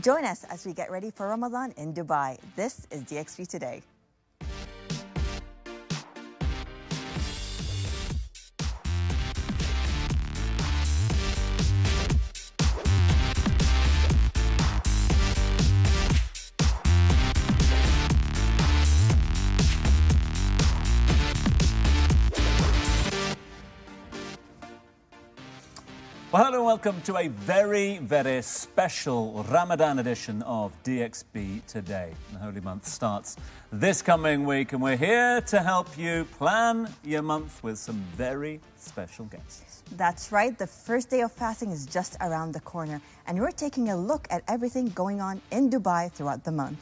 Join us as we get ready for Ramadan in Dubai. This is DXB Today. Well, hello and welcome to a very, very special Ramadan edition of DXB Today. The holy month starts this coming week and we're here to help you plan your month with some very special guests. That's right. The first day of fasting is just around the corner and we're taking a look at everything going on in Dubai throughout the month.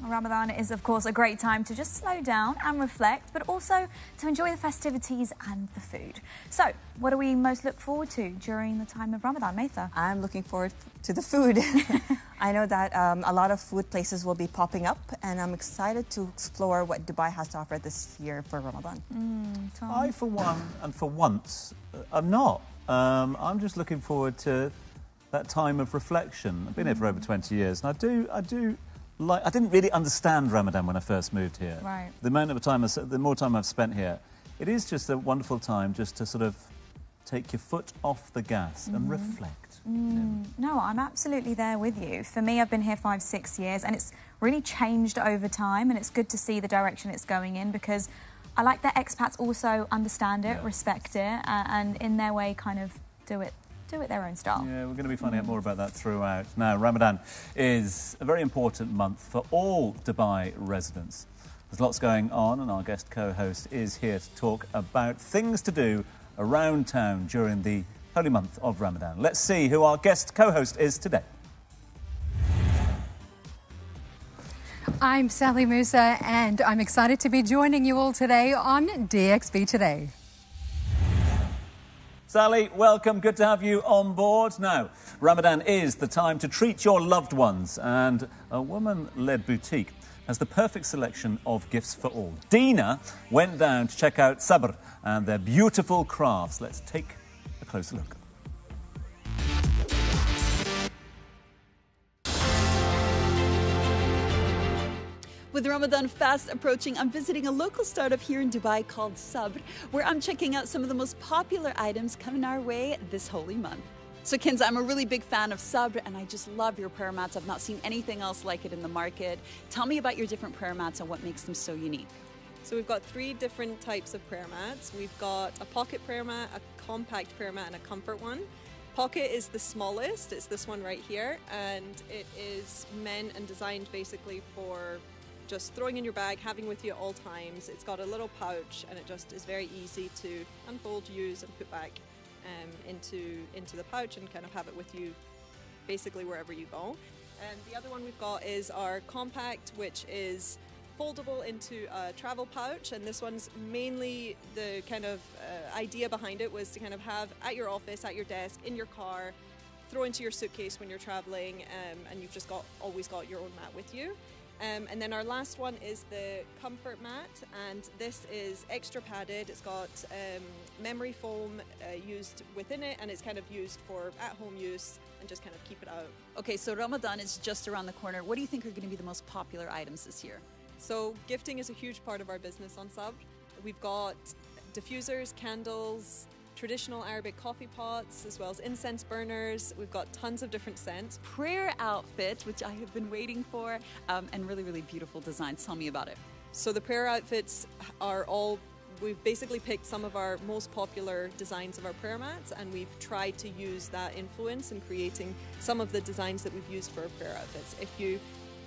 Ramadan is, of course, a great time to just slow down and reflect, but also to enjoy the festivities and the food. So, what do we most look forward to during the time of Ramadan, Maitha? I'm looking forward to the food. I know that a lot of food places will be popping up and I'm excited to explore what Dubai has to offer this year for Ramadan. I, for one, and for once, I'm not. I'm just looking forward to that time of reflection. I've been here for over 20 years and I didn't really understand Ramadan when I first moved here. Right. The more time I've spent here, it is just a wonderful time just to sort of take your foot off the gas and reflect. No, I'm absolutely there with you. For me, I've been here 5-6 years and it's really changed over time and it's good to see the direction it's going in because I like that expats also understand it, respect it, and in their way kind of do it their own style. Yeah, we're going to be finding out more about that throughout. Now, Ramadan is a very important month for all Dubai residents. There's lots going on and our guest co-host is here to talk about things to do around town during the holy month of Ramadan. Let's see who our guest co-host is today. I'm Sally Musa and I'm excited to be joining you all today on DXB Today. Sally, welcome. Good to have you on board. Now, Ramadan is the time to treat your loved ones and a woman-led boutique has the perfect selection of gifts for all. Dina went down to check out Sabr and their beautiful crafts. Let's take a closer look. With Ramadan fast approaching, I'm visiting a local startup here in Dubai called Sabr, where I'm checking out some of the most popular items coming our way this holy month. So Kinza, I'm a really big fan of Sabr and I just love your prayer mats. I've not seen anything else like it in the market. Tell me about your different prayer mats and what makes them so unique. So we've got 3 different types of prayer mats. We've got a pocket prayer mat, a compact prayer mat and a comfort one. Pocket is the smallest, it's this one right here, and it is meant and designed basically for just throwing in your bag, having with you at all times. It's got a little pouch and it just is very easy to unfold, use and put back into the pouch and kind of have it with you basically wherever you go. And the other one we've got is our compact, which is foldable into a travel pouch, and this one's mainly the kind of idea behind it was to kind of have at your office, at your desk, in your car, throw into your suitcase when you're traveling, and you've just always got your own mat with you. And then our last one is the comfort mat, and this is extra padded. It's got memory foam used within it, and it's kind of used for at-home use and just kind of keep it out. Okay, so Ramadan is just around the corner. What do you think are going to be the most popular items this year? So gifting is a huge part of our business on Sabr. We've got diffusers, candles, traditional Arabic coffee pots, as well as incense burners. We've got tons of different scents. Prayer outfits, which I have been waiting for, and really, really beautiful designs. Tell me about it. So the prayer outfits are we've basically picked some of our most popular designs of our prayer mats, and we've tried to use that influence in creating some of the designs that we've used for our prayer outfits. If you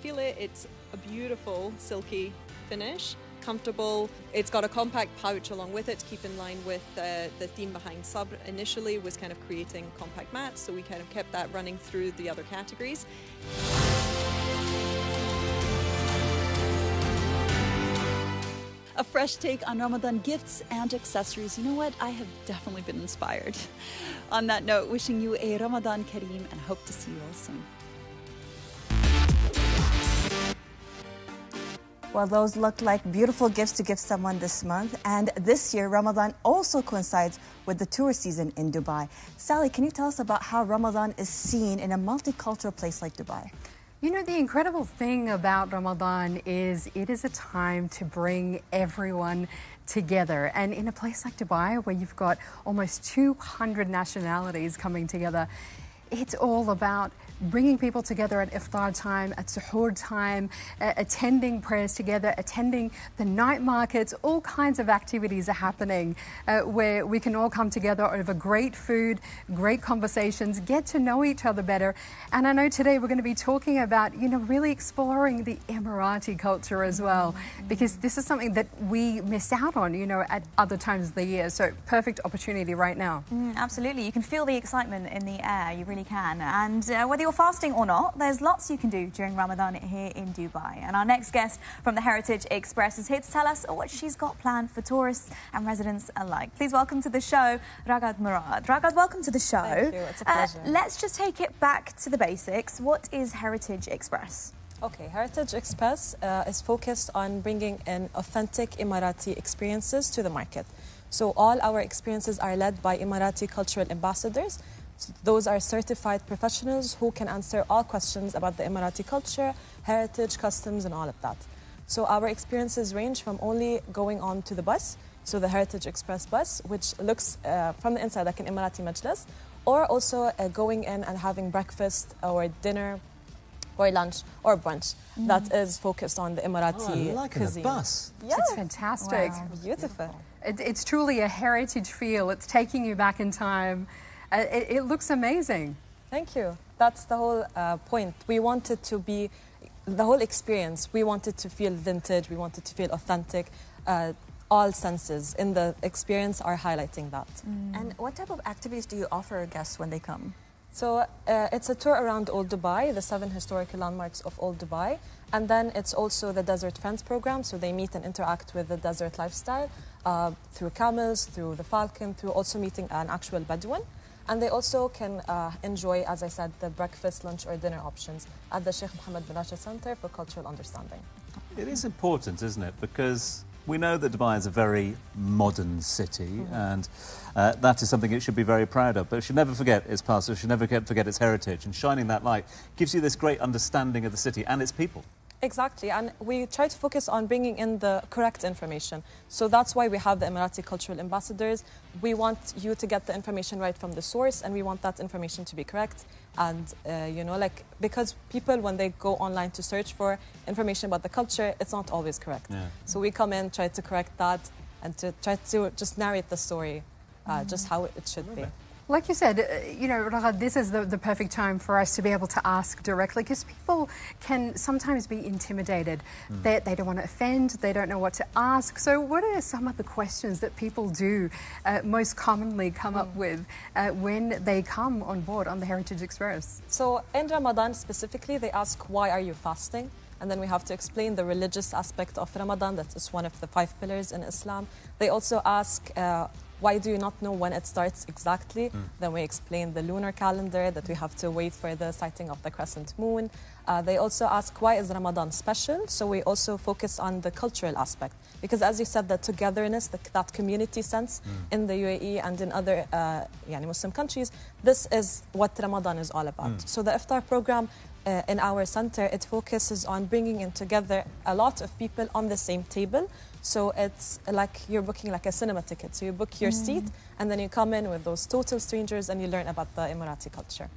feel it, it's a beautiful silky finish. Comfortable. It's got a compact pouch along with it to keep in line with the theme behind Sabr initially was kind of creating compact mats, so we kind of kept that running through the other categories. A fresh take on Ramadan gifts and accessories. You know what? I have definitely been inspired. On that note, wishing you a Ramadan Kareem and hope to see you all soon. Well, those look like beautiful gifts to give someone this month. And this year, Ramadan also coincides with the tourist season in Dubai. Sally, can you tell us about how Ramadan is seen in a multicultural place like Dubai? You know, the incredible thing about Ramadan is it is a time to bring everyone together. And in a place like Dubai, where you've got almost 200 nationalities coming together, it's all about bringing people together at iftar time, at suhoor time, attending prayers together, attending the night markets. All kinds of activities are happening where we can all come together over great food, great conversations, get to know each other better. And I know today we're going to be talking about, you know, really exploring the Emirati culture as well, because this is something that we miss out on, you know, at other times of the year. So perfect opportunity right now. Absolutely. You can feel the excitement in the air. You really can. And whether you're fasting or not, there's lots you can do during Ramadan here in Dubai. And our next guest from the Heritage Express is here to tell us what she's got planned for tourists and residents alike. Please welcome to the show, Ragad Murad. Ragad, welcome to the show. Thank you. It's a pleasure. Let's just take it back to the basics. What is Heritage Express? Okay, Heritage Express is focused on bringing in authentic Emirati experiences to the market. So all our experiences are led by Emirati cultural ambassadors. Those are certified professionals who can answer all questions about the Emirati culture, heritage, customs, and all of that. So our experiences range from only going on to the bus, so the Heritage Express bus, which looks from the inside like an Emirati majlis, or also going in and having breakfast or dinner or lunch or brunch that is focused on the Emirati cuisine. A bus. Yes. It's fantastic. Wow. Beautiful. It's truly a heritage feel. It's taking you back in time. It looks amazing. Thank you. That's the whole point. We want it to be the whole experience. We want it to feel vintage. We want it to feel authentic. All senses in the experience are highlighting that. And what type of activities do you offer guests when they come? So it's a tour around Old Dubai, the 7 historical landmarks of Old Dubai. And then it's also the Desert Friends program. So they meet and interact with the desert lifestyle through camels, through the falcon, through also meeting an actual Bedouin. And they also can enjoy, as I said, the breakfast, lunch or dinner options at the Sheikh Mohammed bin Rashid Center for Cultural Understanding. It is important, isn't it? Because we know that Dubai is a very modern city, and that is something it should be very proud of. But it should never forget its past, it should never forget its heritage. And shining that light gives you this great understanding of the city and its people. Exactly, and we try to focus on bringing in the correct information. So that's why we have the Emirati cultural ambassadors. We want you to get the information right from the source, and we want that information to be correct. And, you know, like, because people, when they go online to search for information about the culture, it's not always correct. Yeah. So we come in, try to correct that, and to try to just narrate the story just how it should be. Like you said, you know, Ragad, this is the perfect time for us to be able to ask directly, because people can sometimes be intimidated. They don't want to offend, they don't know what to ask. So what are some of the questions that people do most commonly come up with when they come on board on the Heritage Express? So in Ramadan specifically, they ask, why are you fasting? And then we have to explain the religious aspect of Ramadan. That is one of the 5 pillars in Islam. They also ask, why do you not know when it starts exactly? Then we explain the lunar calendar, that we have to wait for the sighting of the crescent moon. They also ask, why is Ramadan special? So we also focus on the cultural aspect. Because as you said, the togetherness, that community sense in the UAE and in other Muslim countries, this is what Ramadan is all about. So the Iftar program in our center, it focuses on bringing in together a lot of people on the same table. So it's like you're booking like a cinema ticket. So you book your seat and then you come in with those total strangers and you learn about the Emirati culture.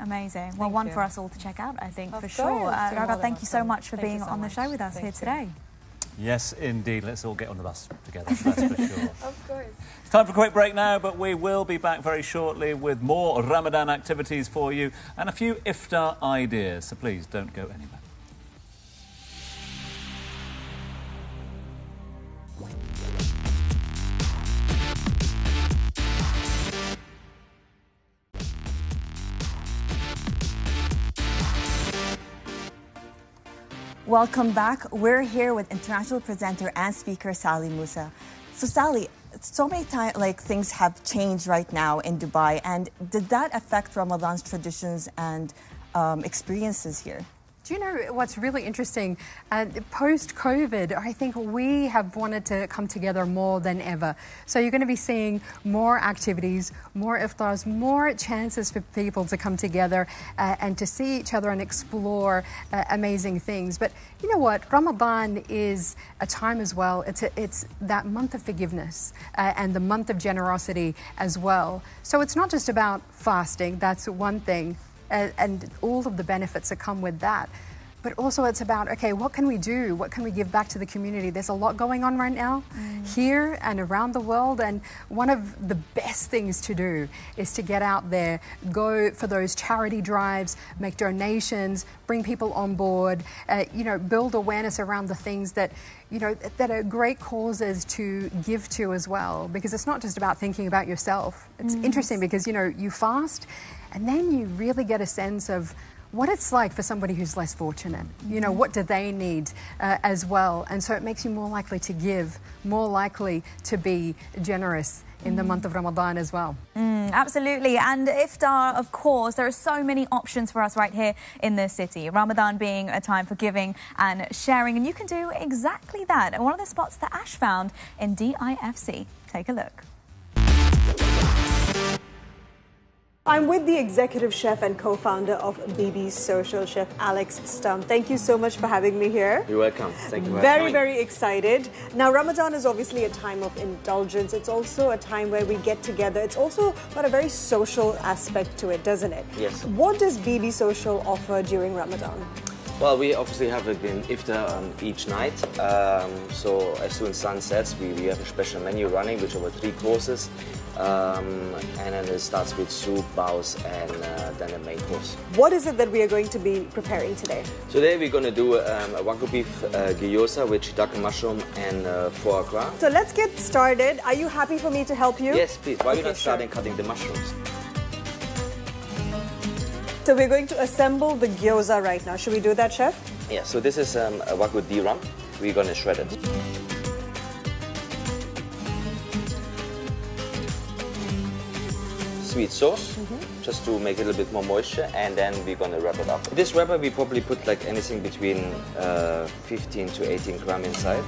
Amazing. Well, one for us all to check out, I think, for sure. You're Ragad, thank you so welcome. much for Thank you being so on the much. show with us here today. Yes, indeed. Let's all get on the bus together, that's for sure. Of course. It's time for a quick break now, but we will be back very shortly with more Ramadan activities for you and a few iftar ideas. So please don't go anywhere. Welcome back. We're here with international presenter and speaker Sally Musa. So Sally, so many times things have changed right now in Dubai, and did that affect Ramadan's traditions and experiences here? Do you know what's really interesting? Post-COVID, I think we have wanted to come together more than ever. So you're going to be seeing more activities, more iftars, more chances for people to come together and to see each other and explore amazing things. But you know what? Ramadan is a time as well. It's that month of forgiveness and the month of generosity as well. So it's not just about fasting. That's one thing. And all of the benefits that come with that. But also it's about, okay, what can we do? What can we give back to the community? There's a lot going on right now here and around the world. And one of the best things to do is to get out there, go for those charity drives, make donations, bring people on board, you know, build awareness around the things that, you know, that are great causes to give to as well. Because it's not just about thinking about yourself. It's interesting because, you know, you fast and then you really get a sense of what it's like for somebody who's less fortunate. You know, what do they need as well? And so it makes you more likely to give, more likely to be generous in the month of Ramadan as well. Absolutely. And Iftar, of course, there are so many options for us right here in the city. Ramadan being a time for giving and sharing. And you can do exactly that at one of the spots that Ash found in DIFC. Take a look. I'm with the executive chef and co-founder of BB Social, Chef Alex Stump. Thank you so much for having me here. You're welcome. Thank you for having me. Very excited. Now, Ramadan is obviously a time of indulgence. It's also a time where we get together. It's also got a very social aspect to it, doesn't it? Yes. What does BB Social offer during Ramadan? Well, we obviously have an Iftar each night. So as soon as sun sets, we have a special menu running, which are 3 courses. And then it starts with soup, baos, and then the main course. What is it that we are going to be preparing today? Today we're going to do a wagyu beef gyoza with shiitake mushroom and foie gras. So let's get started. Are you happy for me to help you? Yes, please. Why are you not starting cutting the mushrooms? So we're going to assemble the gyoza right now. Should we do that, Chef? Yeah, so this is a wagyu D-rum. We're going to shred it. Sweet sauce, just to make it a little bit more moisture, and then we're going to wrap it up. This wrapper, we probably put like anything between 15 to 18 grams inside.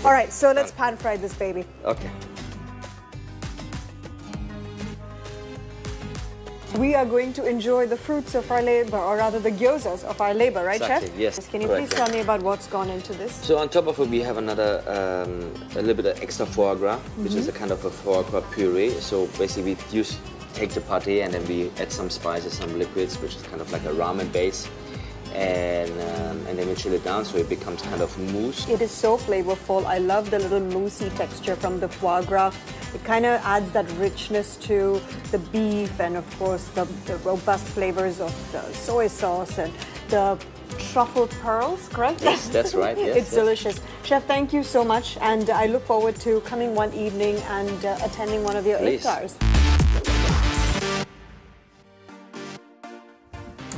All right, so let's pan fry this baby. Okay. We are going to enjoy the fruits of our labor, or rather the gyozas of our labor, right, exactly, Chef? Yes. Can you please tell me about what's gone into this? So on top of it, we have another, a little bit of extra foie gras, which is a kind of a foie gras puree. So basically we take the pate and then we add some spices, some liquids, which is kind of like a ramen base. And then we chill it down so it becomes kind of mousse. It is so flavorful. I love the little moussey texture from the foie gras. It kind of adds that richness to the beef and, of course, the robust flavors of the soy sauce and the truffle pearls, correct? Yes, that's right. Yes, it's delicious. Chef, thank you so much. And I look forward to coming one evening and attending one of your iftars.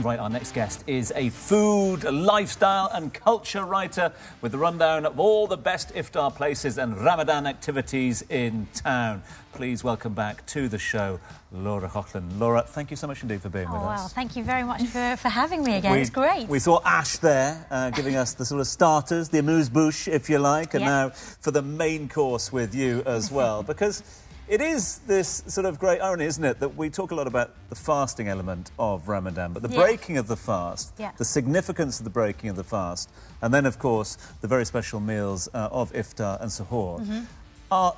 Right, our next guest is a food, lifestyle and culture writer with the rundown of all the best iftar places and Ramadan activities in town. Please welcome back to the show, Laura Hochland. Laura, thank you so much indeed for being with us. Wow, thank you very much for having me again. It's great. We saw Ash there giving us the sort of starters, the amuse-bouche, if you like, and now for the main course with you as well, because it is this sort of great irony, isn't it, that we talk a lot about the fasting element of Ramadan, but the breaking of the fast, the significance of the breaking of the fast, and then, of course, the very special meals of Iftar and Suhoor are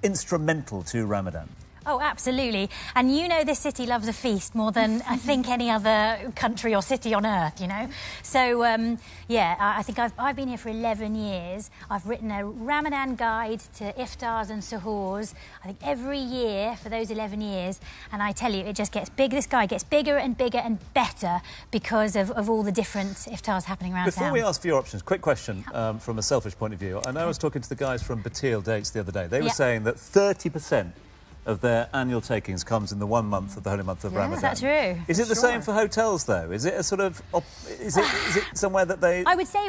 instrumental to Ramadan. Oh, absolutely. And you know this city loves a feast more than I think any other country or city on earth, you know. So, yeah, I think I've been here for 11 years. I've written a Ramadan guide to iftars and suhoors, I think every year for those 11 years. And I tell you, it just gets bigger. This guide gets bigger and bigger and better because of all the different iftars happening around town. Before we ask for your options, quick question from a selfish point of view. I know I was talking to the guys from Batil Dates the other day. They were saying that 30% of their annual takings comes in the 1 month of the holy month of Ramadan. Is that true? Is it the same for hotels, though? Is it a sort of... is it somewhere that they... I would say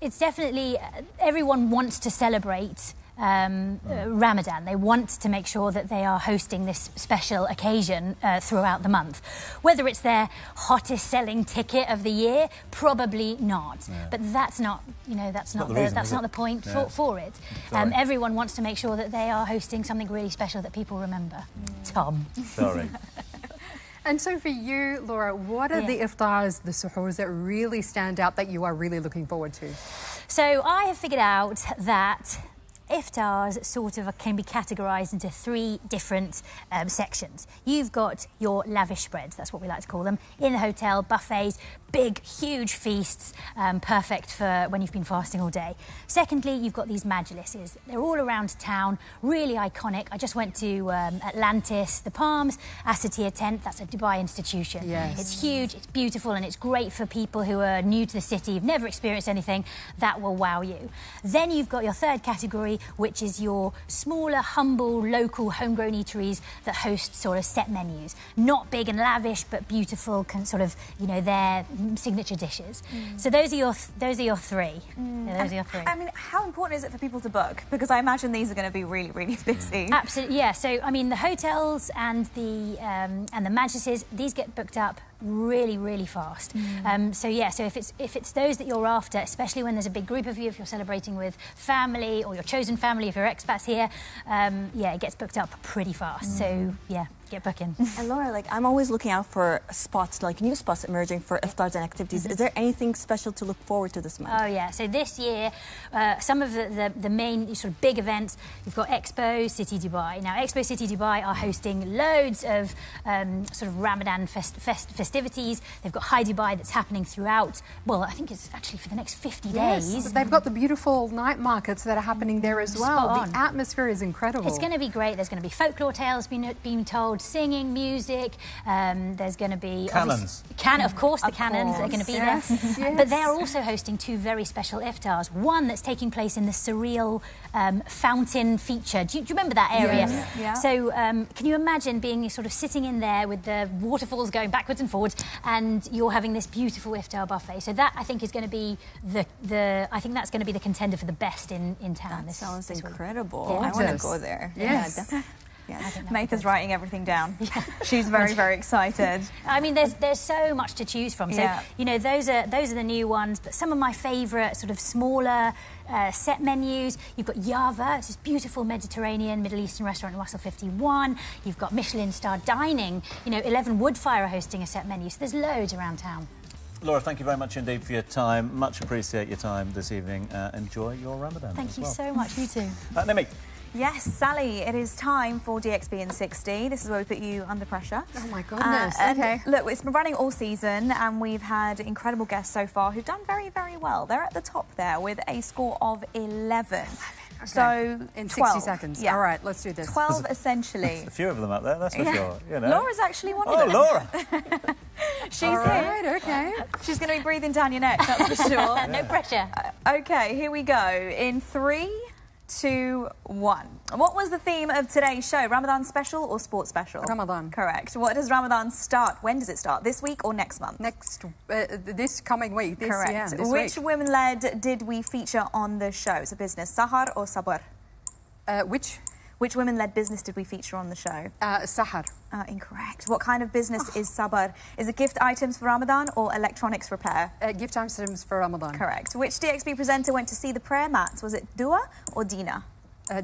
it's definitely... everyone wants to celebrate Ramadan. They want to make sure that they are hosting this special occasion throughout the month. Whether it's their hottest selling ticket of the year, probably not. Yeah. But that's not, that's not the point for it. Everyone wants to make sure that they are hosting something really special that people remember. Tom. Sorry. And so for you, Laura, what are the iftars, the suhoors that really stand out that you are really looking forward to? So I have figured out that iftars sort of can be categorised into 3 different sections. You've got your lavish spreads, that's what we like to call them, in the hotel, buffets, big, huge feasts, perfect for when you've been fasting all day. Secondly, you've got these majlises. They're all around town, really iconic. I just went to Atlantis, the Palms, Assateer Tent, that's a Dubai institution. Yes. It's huge, it's beautiful, and it's great for people who are new to the city, who've never experienced anything. That will wow you. Then you've got your third category, which is your smaller, humble, local, homegrown eateries that host sort of set menus. Not big and lavish, but beautiful, sort of, their signature dishes. So those are your 3. Those are your 3. I mean, how important is it for people to book? Because I imagine these are going to be really, really busy. Absolutely, yeah. So I mean, the hotels and the majlises, these get booked up really, really fast. So if it's those that you're after, especially when there's a big group of you, if you're celebrating with family or your chosen family, if you're expats here, it gets booked up pretty fast. So yeah, get booking. And Laura, I'm always looking out for spots, new spots emerging for iftars and activities. Is there anything special to look forward to this month? Oh yeah, so this year, some of the main sort of big events, you've got Expo City Dubai. Now, Expo City Dubai are hosting loads of sort of Ramadan festivities. They've got High Dubai that's happening throughout, well, I think it's actually for the next 50 days. Yes, they've got the beautiful night markets that are happening there as well. The atmosphere is incredible. It's going to be great. There's going to be folklore tales being told, singing, music. There's going to be... Cannons. Of course, the cannons are going to be there. Yes. But they are also hosting 2 very special iftars. One that's taking place in the surreal fountain feature. Do you remember that area? Yes. Yeah. So can you imagine being sort of sitting in there with the waterfalls going backwards and forwards, and you're having this beautiful iftar buffet? So that, I think, is going to be I think that's going to be the contender for the best in town. That sounds incredible. Yeah. I want to go there. Yes. Yes. Maitha's writing everything down. Yeah. She's very, very excited. I mean, there's so much to choose from. So, those are the new ones, but some of my favourite sort of smaller set menus. You've got Java, it's this beautiful Mediterranean, Middle Eastern restaurant in Russell 51. You've got Michelin-star dining. 11 Woodfire are hosting a set menu. So there's loads around town. Laura, thank you very much indeed for your time. Much appreciate your time this evening. Enjoy your Ramadan. Thank you so much. You too. Nimi. Yes, Sally, it is time for DXB in 60. This is where we put you under pressure. Oh, my goodness. Okay. Look, it's been running all season, and we've had incredible guests so far who've done very, very well. They're at the top there with a score of 11. Okay. So, in 12. 60 seconds. Yeah. All right, let's do this. 12, essentially. There's a few of them up there, that's for sure. Laura's actually one of them. Oh, Laura! She's here. Okay. She's going to be breathing down your neck, that's for sure. No pressure. Okay, here we go. In 3, 2, 1. What was the theme of today's show? Ramadan Special or Sports Special? Ramadan. Correct. What does Ramadan start? When does it start? This week or next month? This coming week. Correct. Yeah, this Which week. women-led did we feature on the show? It's a business. Sahar or Sabr? Which women-led business did we feature on the show? Sahar. Incorrect. What kind of business is Sabr? Is it gift items for Ramadan or electronics repair? Gift items for Ramadan. Correct. Which DXB presenter went to see the prayer mats? Was it Dua or Dina?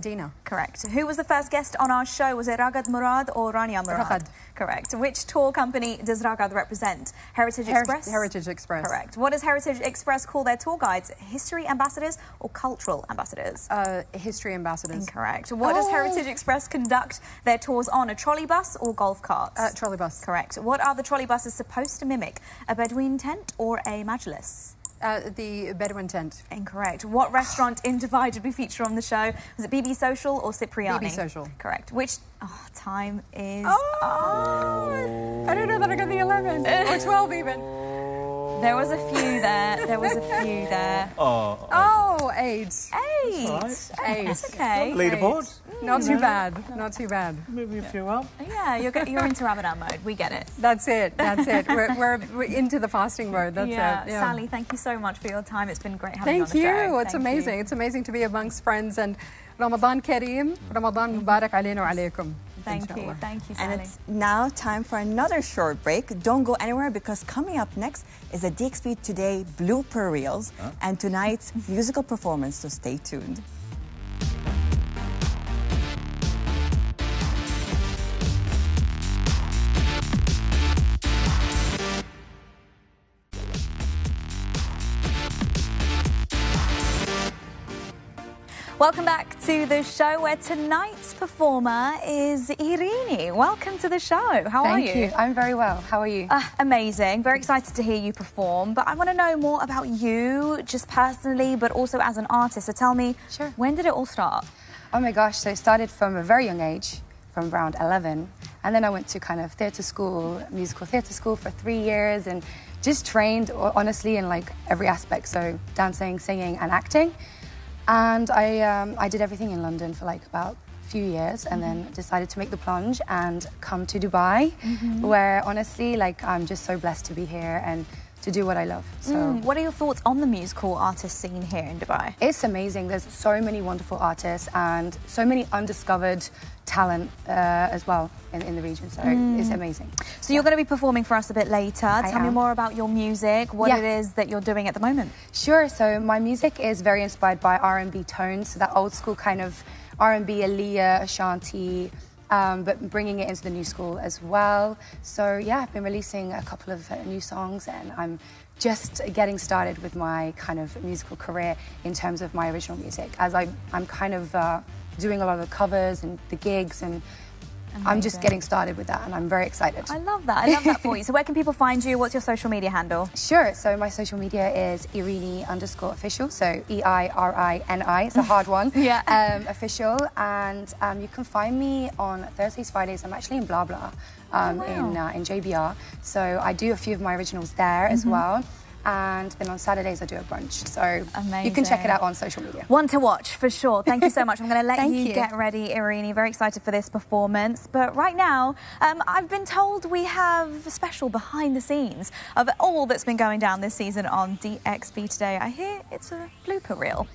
Dina. Correct. Who was the first guest on our show? Was it Ragad Murad or Rania Murad? Ragad. Correct. Which tour company does Ragad represent? Heritage Express? Heritage Express. Correct. What does Heritage Express call their tour guides? History ambassadors or cultural ambassadors? History ambassadors. Incorrect. What does Heritage Express conduct their tours on? A trolley bus or golf carts? Trolley bus. Correct. What are the trolley buses supposed to mimic? A Bedouin tent or a majlis? The Bedouin tent. Incorrect. What restaurant in Dubai did we feature on the show? Was it BB Social or Cipriani? BB Social. Correct. Which time is... I don't know that I got the 11 or 12 even. There was a few there. There was a few there. 8. 8. Right. That's okay. Leaderboard? Not too bad. Not too bad. Maybe a few up. Yeah, you're into Ramadan mode. We get it. That's it. That's it. We're into the fasting mode. That's it. Yeah. Sally, thank you so much for your time. It's been great having you on the show. Thank you. It's amazing. It's amazing to be amongst friends, and رمضان كريم رمضان مبارك علينا وعليكم. Thank you, And Sally. it's now time for another short break. Don't go anywhere because coming up next is a DXB Today blooper reels and tonight's musical performance, so stay tuned. Welcome back to the show where tonight's performer is Irini. Welcome to the show. How are you? Thank you. I'm very well. How are you? Amazing. Very excited to hear you perform. But I want to know more about you, just personally, but also as an artist. So tell me, when did it all start? Oh my gosh, so it started from a very young age, from around 11. And then I went to kind of theatre school, musical theatre school for 3 years and just trained, honestly, in like every aspect. So dancing, singing and acting. And I did everything in London for like about a few years and then decided to make the plunge and come to Dubai, where honestly, like, I'm just so blessed to be here and to do what I love. So, what are your thoughts on the musical artist scene here in Dubai? It's amazing. There's so many wonderful artists and so many undiscovered talent as well in the region. So it's amazing. So you're going to be performing for us a bit later. Tell me more about your music, what it is that you're doing at the moment. Sure. So my music is very inspired by R&B tones, so that old school kind of R&B, Aaliyah, Ashanti, but bringing it into the new school as well. So yeah, I've been releasing a couple of new songs and I'm just getting started with my kind of musical career in terms of my original music, as I'm kind of doing a lot of the covers and the gigs, and I'm just getting started with that and I'm very excited. I love that. I love that for you. So where can people find you? What's your social media handle? Sure. So my social media is Irini_official. So EIRINI. It's a hard one. Official. And you can find me on Thursdays, Fridays. I'm actually in Blah Blah in JBR. So I do a few of my originals there as well. And then on Saturdays I do a brunch. So you can check it out on social media. One to watch for sure. Thank you so much. I'm going to let you get ready, Irini. Very excited for this performance. But right now, I've been told we have a special behind the scenes of all that's been going down this season on DXB Today. I hear it's a blooper reel.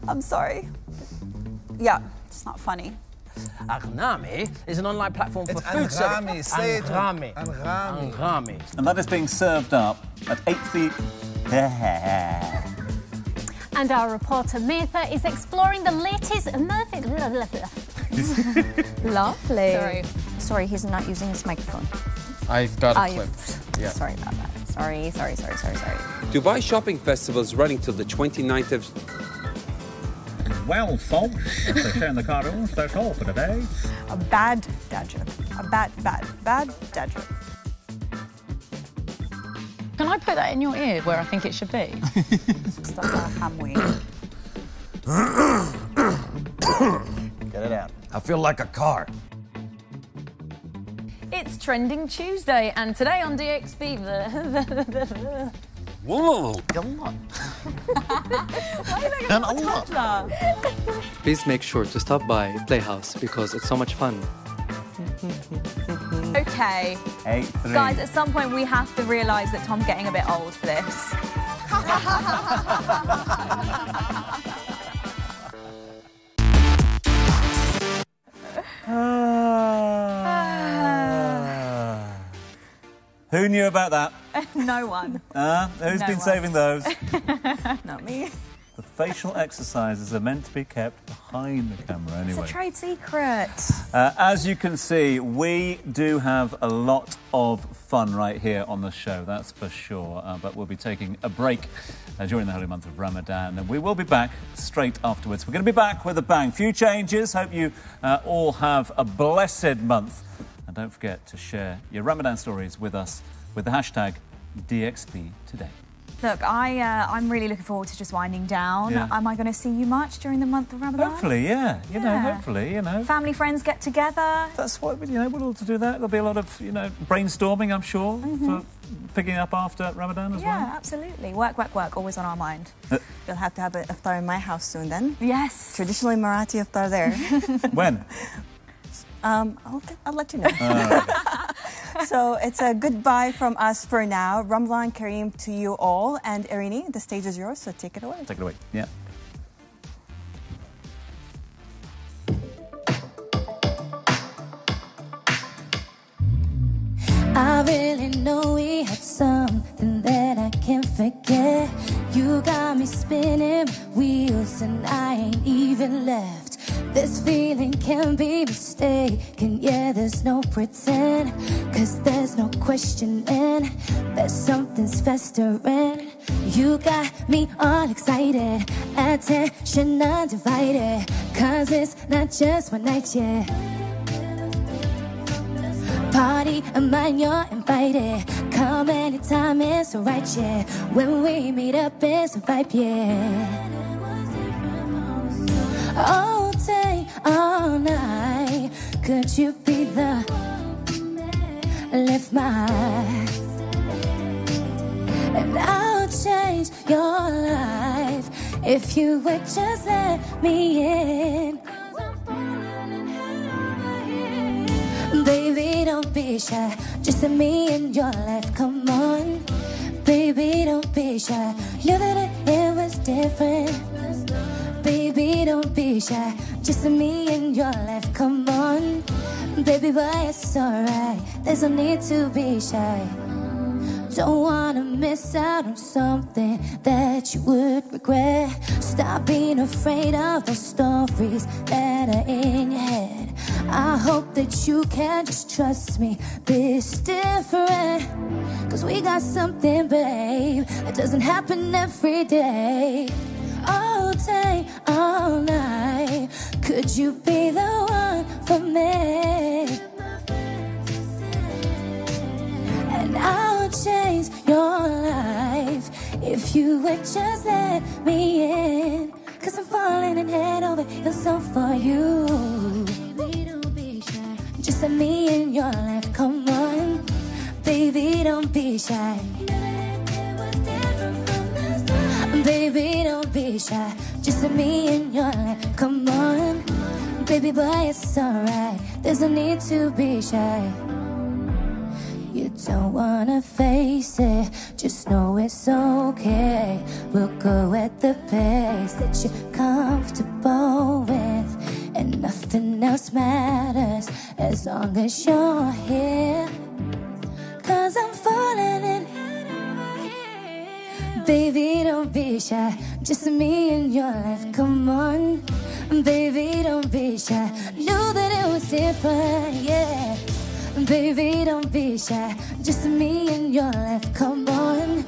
I'm sorry. Yeah, it's not funny. Aghnami is an online platform for food service. Aghnami. And that is being served up at 8 feet. And our reporter Mirtha is exploring the latest... Lovely. Sorry, he's not using his microphone. I've got a clip. Yeah. Sorry about that. Sorry. Dubai Shopping Festival is running till the 29th of... Well, folks, after sharing the car rules, that's all for today. A bad dad joke. A bad dad joke. Can I put that in your ear where I think it should be? Stop that ham wing. Get it out. I feel like a car. It's Trending Tuesday, and today on DXB... Whoa! Please make sure to stop by Playhouse because it's so much fun. Okay. 8-3. Guys, at some point we have to realise that Tom's getting a bit old for this. Who knew about that? No one. Who's been saving those? Not me. The facial exercises are meant to be kept behind the camera anyway. It's a trade secret. As you can see, we do have a lot of fun right here on the show, that's for sure. But we'll be taking a break during the holy month of Ramadan, and we will be back straight afterwards. We're going to be back with a bang. Few changes. Hope you all have a blessed month. And don't forget to share your Ramadan stories with us with the hashtag DXB Today. Look, I'm really looking forward to just winding down. Yeah. Am I going to see you much during the month of Ramadan? Hopefully, yeah. You know, hopefully, you know. Family, friends get together. That's what, you know, we'll all to do that. There'll be a lot of, you know, brainstorming, I'm sure, for picking up after Ramadan as well. Yeah, absolutely. Work, always on our mind. You'll have to have an iftar in my house soon then. Yes. Traditionally Marathi iftar there. When? I'll let you know. So it's a goodbye from us for now. Ramadan Kareem to you all. And Irini, the stage is yours, so take it away. Take it away, yeah. I really know we had something that I can't forget. You got me spinning wheels and I ain't even left. This feeling can be mistaken, yeah, there's no pretend. Cause there's no questioning that something's festering. You got me all excited, attention undivided. Cause it's not just one night, yeah. Party of mine, you're invited. Come anytime, it's alright, yeah. When we meet up, it's a vibe, yeah. All day, all night. Could you be the lift my and I'll change your life if you would just let me in. Baby, don't be shy, just let me in your life, come on. Baby, don't be shy, knew that it was different. Baby, don't be shy, just let me in your life, come on. Baby, but it's alright, there's no need to be shy. Don't wanna miss out on something that you would regret. Stop being afraid of the stories that are in your head. I hope that you can just trust me, this different. Cause we got something, babe, that doesn't happen every day. All day, all night. Could you be the one for me? And I'll change your life if you would just let me in. Cause I'm falling in head over heels for you. Baby, don't be shy, just let me in your life, come on. Baby, don't be shy. Baby, don't be shy, just let me in your life, come on. Baby, but it's alright, there's no need to be shy. You don't wanna face it, just know it's okay. We'll go at the pace that you're comfortable with, and nothing else matters as long as you're here. Cause I'm falling in. Baby, don't be shy, just me in your life, come on. Baby, don't be shy, knew that it was different, yeah. Baby, don't be shy, just me in your life, come on.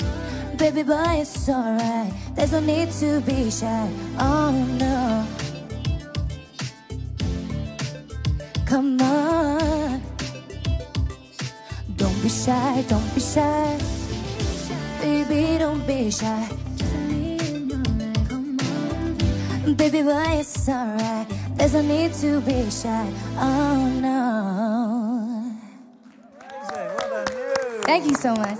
Baby, but it's alright, there's no need to be shy, oh no. Come on. Don't be shy, don't be shy. Baby, don't be shy. Baby, but it's alright, there's no need to be shy, oh no. Well done, you. Thank you so much.